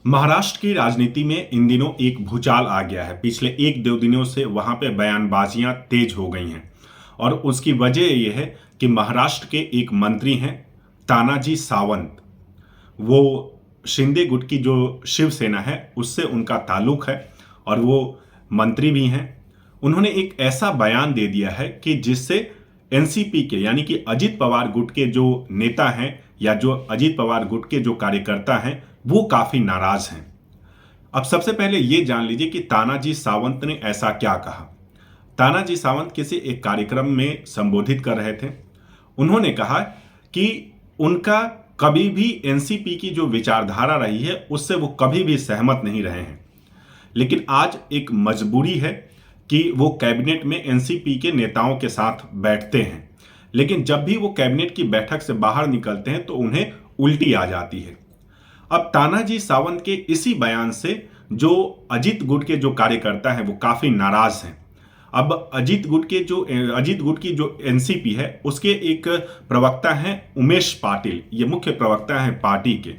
महाराष्ट्र की राजनीति में इन दिनों एक भूचाल आ गया है। पिछले एक दो दिनों से वहां पे बयानबाजियां तेज हो गई हैं और उसकी वजह यह है कि महाराष्ट्र के एक मंत्री हैं तानाजी सावंत। वो शिंदे गुट की जो शिवसेना है उससे उनका ताल्लुक है और वो मंत्री भी हैं। उन्होंने एक ऐसा बयान दे दिया है कि जिससे एनसीपी के यानी कि अजित पवार गुट के जो नेता हैं या जो अजित पवार गुट के जो कार्यकर्ता हैं वो काफी नाराज हैं। अब सबसे पहले ये जान लीजिए कि तानाजी सावंत ने ऐसा क्या कहा। तानाजी सावंत किसी एक कार्यक्रम में संबोधित कर रहे थे। उन्होंने कहा कि उनका कभी भी एनसीपी की जो विचारधारा रही है उससे वो कभी भी सहमत नहीं रहे हैं, लेकिन आज एक मजबूरी है कि वो कैबिनेट में एनसीपी के नेताओं के साथ बैठते हैं, लेकिन जब भी वो कैबिनेट की बैठक से बाहर निकलते हैं तो उन्हें उल्टी आ जाती है। अब तानाजी सावंत के इसी बयान से जो अजित गुट के जो कार्यकर्ता हैं वो काफी नाराज हैं। अब अजित गुट की जो एनसीपी है उसके एक प्रवक्ता हैं उमेश पाटिल, ये मुख्य प्रवक्ता हैं पार्टी के।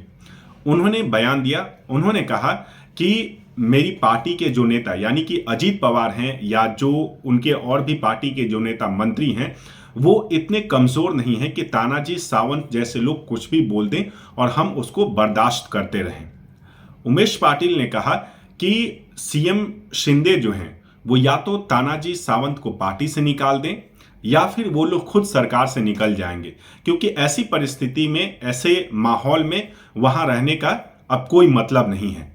उन्होंने बयान दिया। उन्होंने कहा कि मेरी पार्टी के जो नेता यानी कि अजित पवार हैं या जो उनके और भी पार्टी के जो नेता मंत्री हैं वो इतने कमजोर नहीं हैं कि तानाजी सावंत जैसे लोग कुछ भी बोल दें और हम उसको बर्दाश्त करते रहें। उमेश पाटिल ने कहा कि सीएम शिंदे जो हैं वो या तो तानाजी सावंत को पार्टी से निकाल दें या फिर वो लोग खुद सरकार से निकल जाएंगे, क्योंकि ऐसी परिस्थिति में, ऐसे माहौल में वहां रहने का अब कोई मतलब नहीं है।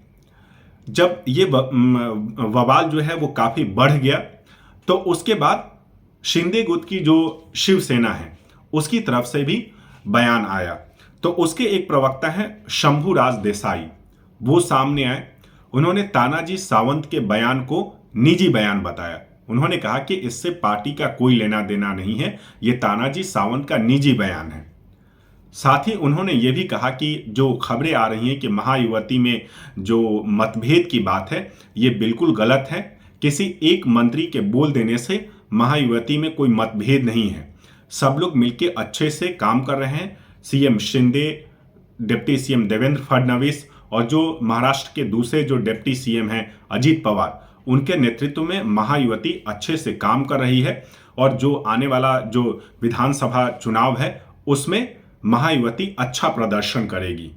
जब ये बवाल जो है वो काफी बढ़ गया तो उसके बाद शिंदे गुट की जो शिवसेना है उसकी तरफ से भी बयान आया। तो उसके एक प्रवक्ता हैं शंभुराज देसाई, वो सामने आए। उन्होंने तानाजी सावंत के बयान को निजी बयान बताया। उन्होंने कहा कि इससे पार्टी का कोई लेना देना नहीं है, ये तानाजी सावंत का निजी बयान है। साथ ही उन्होंने ये भी कहा कि जो खबरें आ रही हैं कि महायुति में जो मतभेद की बात है ये बिल्कुल गलत है। किसी एक मंत्री के बोल देने से महायुति में कोई मतभेद नहीं है, सब लोग मिलकर अच्छे से काम कर रहे हैं। CM Shinde, deputy CM Devendra Fadnavis और जो महाराष्ट्र के दूसरे जो डिप्टी सीएम हैं अजित पवार, उनके नेतृत्व में महायुति अच्छे से काम कर रही है और जो आने वाला जो विधानसभा चुनाव है उसमें महायुति अच्छा प्रदर्शन करेगी।